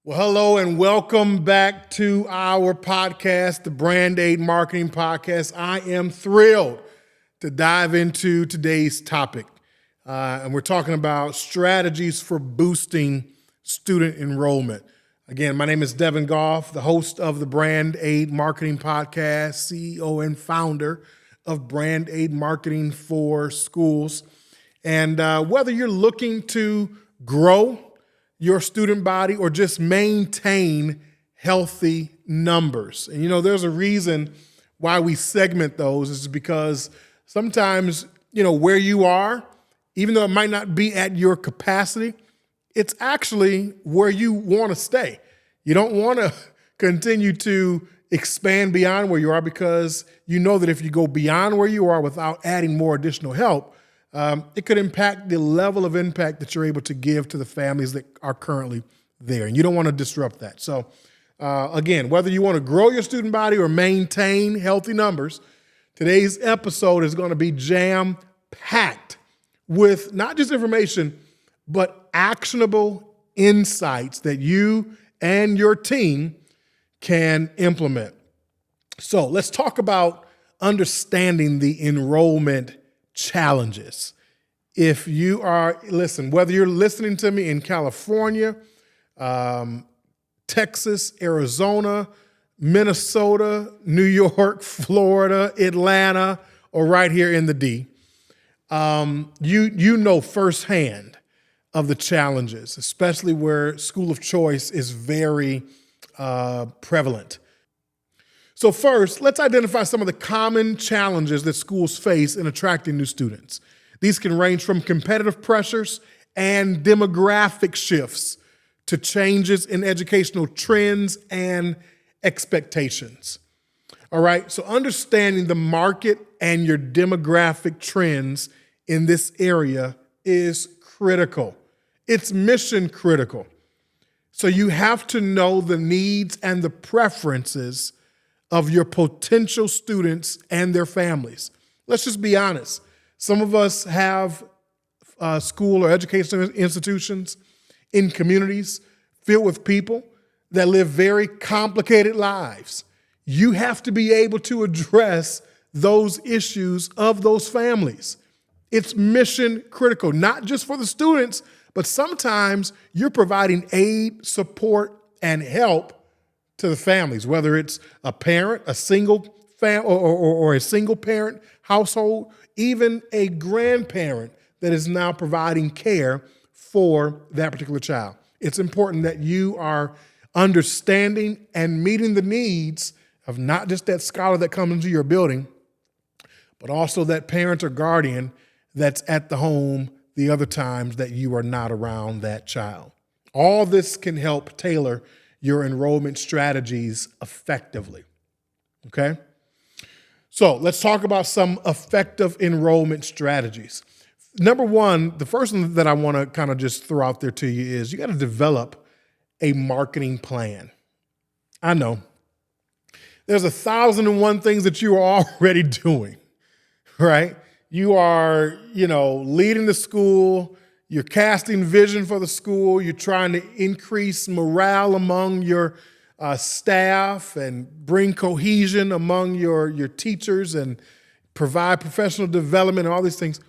Well, hello and welcome back to our podcast, the Brand Aide Marketing Podcast. I am thrilled to dive into today's topic. And we're talking about strategies for boosting student enrollment. Again, my name is Devin Goff, the host of the Brand Aide Marketing Podcast, CEO and founder of Brand Aide Marketing for Schools. And whether you're looking to grow your student body or just maintain healthy numbers. And there's a reason why we segment those is because sometimes, where you are, even though it might not be at your capacity, it's actually where you want to stay. You don't want to continue to expand beyond where you are because you know that if you go beyond where you are without adding more additional help, it could impact the level of impact that you're able to give to the families that are currently there. And you don't want to disrupt that. So again, whether you want to grow your student body or maintain healthy numbers, today's episode is going to be jam-packed with not just information, but actionable insights that you and your team can implement. So let's talk about understanding the enrollment challenges. If you are, whether you're listening to me in California, Texas, Arizona, Minnesota, New York, Florida, Atlanta, or right here in the D, you know firsthand of the challenges, especially where school of choice is very prevalent. So first, let's identify some of the common challenges that schools face in attracting new students. These can range from competitive pressures and demographic shifts to changes in educational trends and expectations. All right, so understanding the market and your demographic trends in this area is critical. It's mission critical. So you have to know the needs and the preferences of your potential students and their families. Let's just be honest. Some of us have school or educational institutions in communities filled with people that live very complicated lives. You have to be able to address those issues of those families. It's mission critical, not just for the students, but sometimes you're providing aid, support, and help to the families, whether it's a parent, a single family, or a single parent household, even a grandparent that is now providing care for that particular child. It's important that you are understanding and meeting the needs of not just that scholar that comes into your building, but also that parent or guardian that's at the home the other times that you are not around that child. All this can help tailor your enrollment strategies effectively, okay? So let's talk about some effective enrollment strategies. Number one, the first one that I want to kind of just throw out there to you is you got to develop a marketing plan. I know there's 1,001 things that you are already doing, right? You are, leading the school. You're casting vision for the school. You're trying to increase morale among your staff and bring cohesion among your teachers and provide professional development and all these things.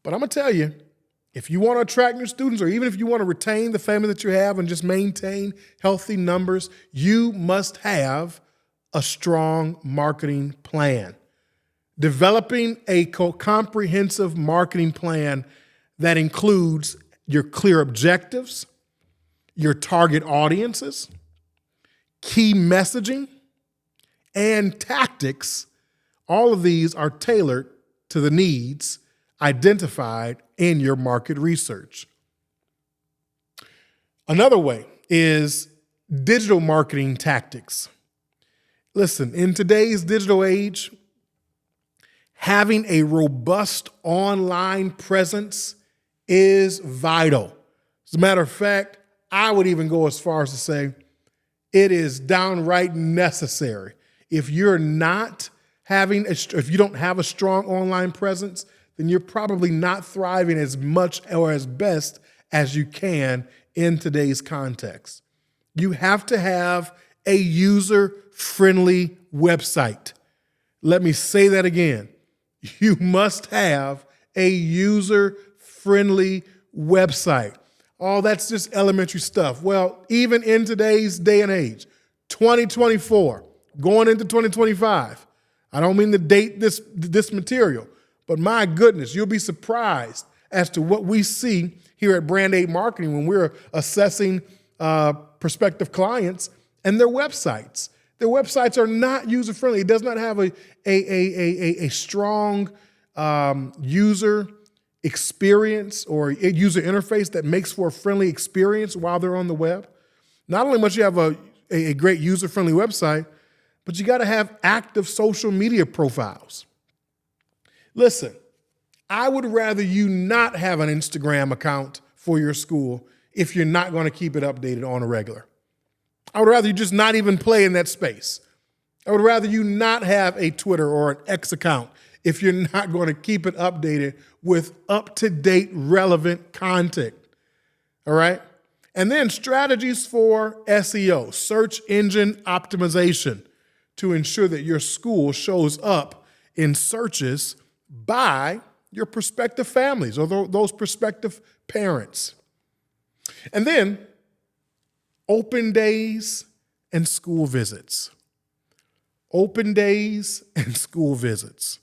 But I'm going to tell you, if you want to attract new students or even if you want to retain the family that you have and just maintain healthy numbers, you must have a strong marketing plan. Developing a comprehensive marketing plan that includes your clear objectives, your target audiences, key messaging, and tactics. All of these are tailored to the needs identified in your market research. Another way is digital marketing tactics. Listen, in today's digital age, having a robust online presence is vital. As a matter of fact, I would even go as far as to say it is downright necessary. If you're not if you don't have a strong online presence, then you're probably not thriving as much or as best as you can in today's context. You have to have a user-friendly website. Let me say that again. You must have a user-friendly website. Oh, that's just elementary stuff. Well, even in today's day and age, 2024, going into 2025, I don't mean to date this material, but my goodness, you'll be surprised as to what we see here at Brand Aide Marketing when we're assessing prospective clients and their websites. Their websites are not user-friendly. It does not have a strong user experience or a user interface that makes for a friendly experience while they're on the web. Not only must you have a great user-friendly website, but you got to have active social media profiles. Listen, I would rather you not have an Instagram account for your school if you're not going to keep it updated on a regular. I would rather you just not even play in that space. I would rather you not have a Twitter or an X account if you're not going to keep it updated with up-to-date, relevant content. All right? And then strategies for SEO, search engine optimization, to ensure that your school shows up in searches by your prospective families or those prospective parents. And then open days and school visits. Open days and school visits.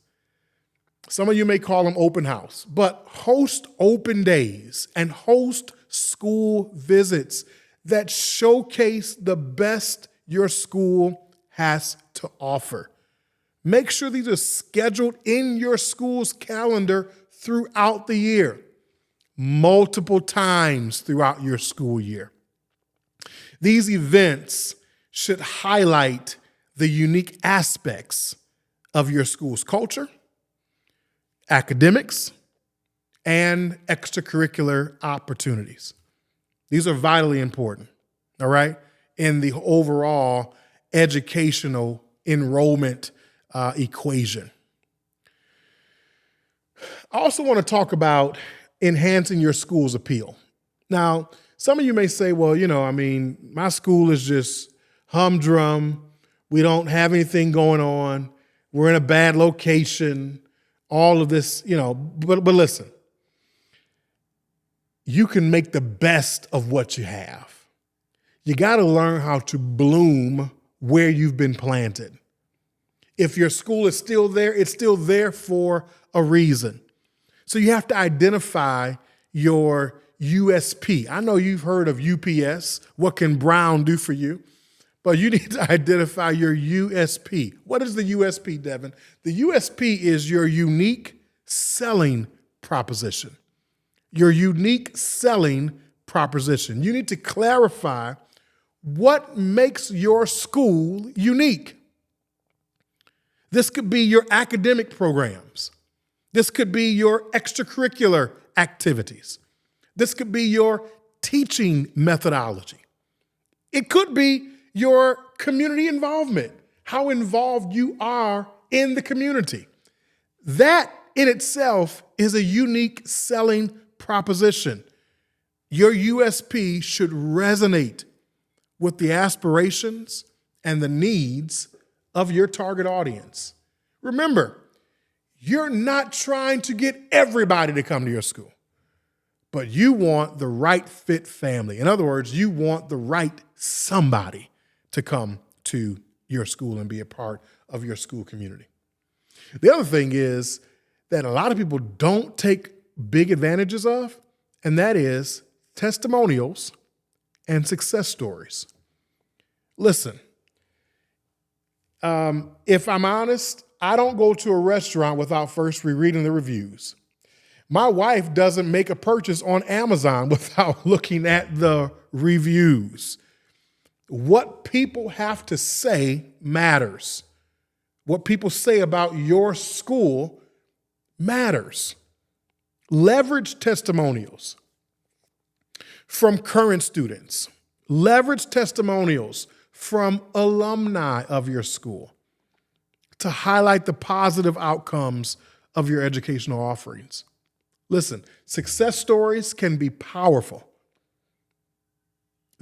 Some of you may call them open house, but host open days and host school visits that showcase the best your school has to offer. Make sure these are scheduled in your school's calendar throughout the year, multiple times throughout your school year. These events should highlight the unique aspects of your school's culture, academics, and extracurricular opportunities. These are vitally important, all right, in the overall educational enrollment equation. I also want to talk about enhancing your school's appeal. Now, some of you may say, well, my school is just humdrum. We don't have anything going on. We're in a bad location. All of this, but listen, you can make the best of what you have. You got to learn how to bloom where you've been planted. If your school is still there, it's still there for a reason. So you have to identify your USP. I know you've heard of UPS. What can Brown do for you? But you need to identify your USP. What is the USP, Devin? The USP is your unique selling proposition. Your unique selling proposition. You need to clarify what makes your school unique. This could be your academic programs. This could be your extracurricular activities. This could be your teaching methodology. It could be your community involvement, how involved you are in the community. That in itself is a unique selling proposition. Your USP should resonate with the aspirations and the needs of your target audience. Remember, you're not trying to get everybody to come to your school, but you want the right fit family. In other words, you want the right somebody to come to your school and be a part of your school community. The other thing is that a lot of people don't take big advantages of, and that is testimonials and success stories. Listen, if I'm honest, I don't go to a restaurant without first rereading the reviews. My wife doesn't make a purchase on Amazon without looking at the reviews. What people have to say matters. What people say about your school matters. Leverage testimonials from current students. Leverage testimonials from alumni of your school to highlight the positive outcomes of your educational offerings. Listen, success stories can be powerful.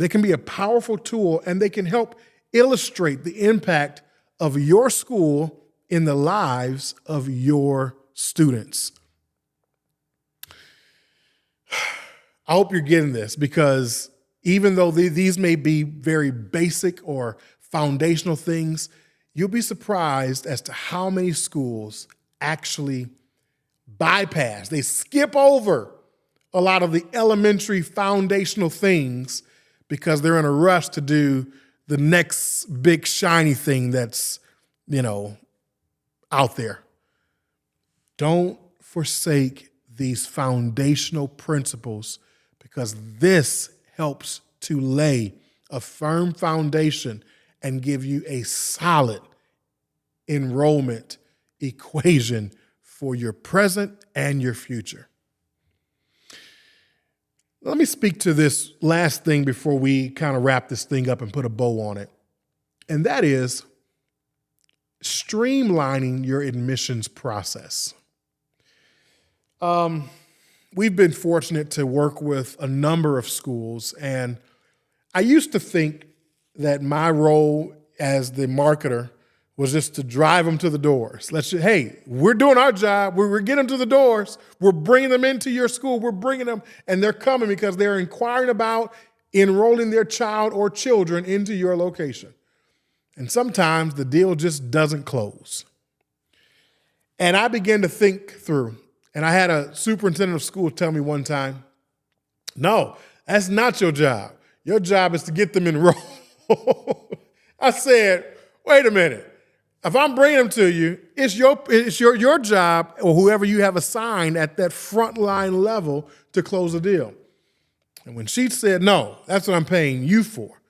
They can be a powerful tool, and they can help illustrate the impact of your school in the lives of your students. I hope you're getting this, because even though these may be very basic or foundational things, you'll be surprised as to how many schools actually bypass, they skip over a lot of the elementary foundational things because they're in a rush to do the next big shiny thing that's, out there. Don't forsake these foundational principles, because this helps to lay a firm foundation and give you a solid enrollment equation for your present and your future. Let me speak to this last thing before we kind of wrap this thing up and put a bow on it. And that is streamlining your admissions process. We've been fortunate to work with a number of schools, and I used to think that my role as the marketer was just to drive them to the doors. Hey, we're doing our job. We're getting them to the doors. We're bringing them into your school. We're bringing them, and they're coming because they're inquiring about enrolling their child or children into your location. And sometimes the deal just doesn't close. And I began to think through, and I had a superintendent of school tell me one time, no, that's not your job. Your job is to get them enrolled. I said, wait a minute. If I'm bringing them to you, it's your job, or whoever you have assigned at that frontline level, to close the deal. And when she said, no, that's what I'm paying you for,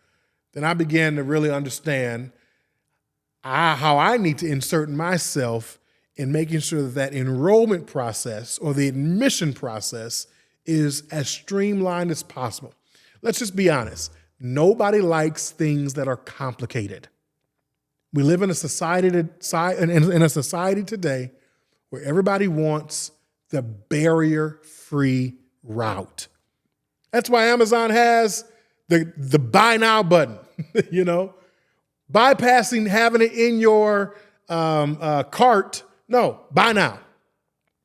then I began to really understand how I need to insert myself in making sure that enrollment process or the admission process is as streamlined as possible. Let's just be honest. Nobody likes things that are complicated. We live in a society today where everybody wants the barrier-free route. That's why Amazon has the buy now button, bypassing having it in your cart. No, buy now.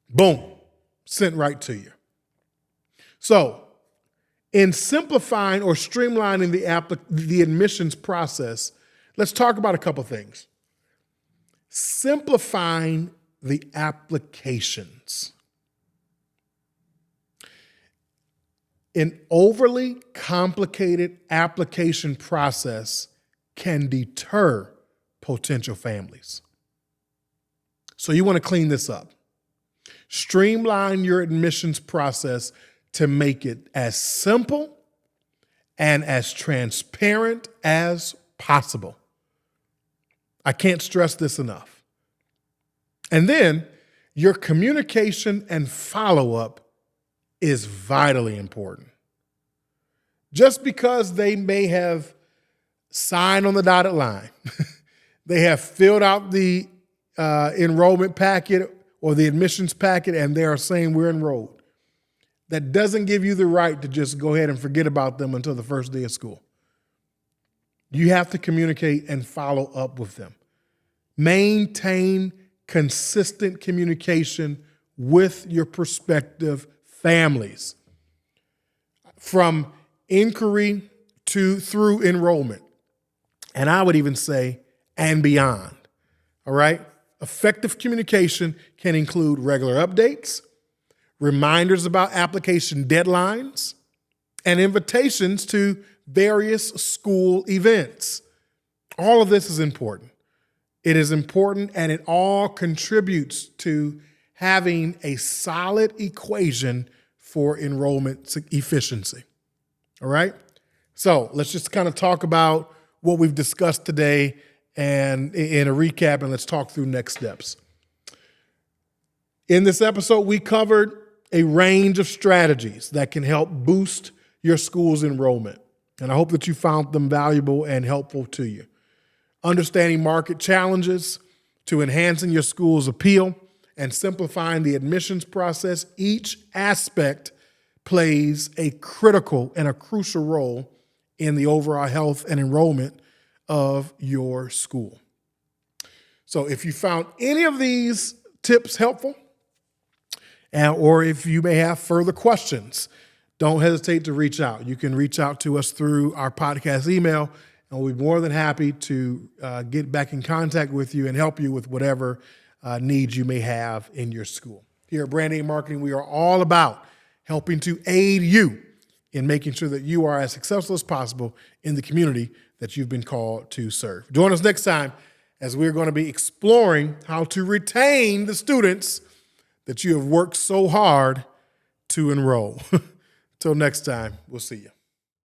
Boom, sent right to you. So in simplifying or streamlining the admissions process, let's talk about a couple things. Simplifying the applications. An overly complicated application process can deter potential families. So you want to clean this up. Streamline your admissions process to make it as simple and as transparent as possible. I can't stress this enough. And then your communication and follow-up is vitally important. Just because they may have signed on the dotted line, they have filled out the enrollment packet or the admissions packet, and they are saying we're enrolled, that doesn't give you the right to just go ahead and forget about them until the first day of school. You have to communicate and follow up with them. Maintain consistent communication with your prospective families from inquiry through enrollment. And I would even say, and beyond. All right? Effective communication can include regular updates, reminders about application deadlines, and invitations to various school events. All of this is important. It is important, and it all contributes to having a solid equation for enrollment efficiency. All right? So let's just kind of talk about what we've discussed today and in a recap, and let's talk through next steps. In this episode, we covered a range of strategies that can help boost your school's enrollment. And I hope that you found them valuable and helpful to you. Understanding market challenges to enhancing your school's appeal and simplifying the admissions process, each aspect plays a critical and a crucial role in the overall health and enrollment of your school. So if you found any of these tips helpful, or if you may have further questions, don't hesitate to reach out. You can reach out to us through our podcast email, and we'll be more than happy to get back in contact with you and help you with whatever needs you may have in your school. Here at Brand Aide Marketing, we are all about helping to aid you in making sure that you are as successful as possible in the community that you've been called to serve. Join us next time as we're going to be exploring how to retain the students that you have worked so hard to enroll. Till next time, we'll see you.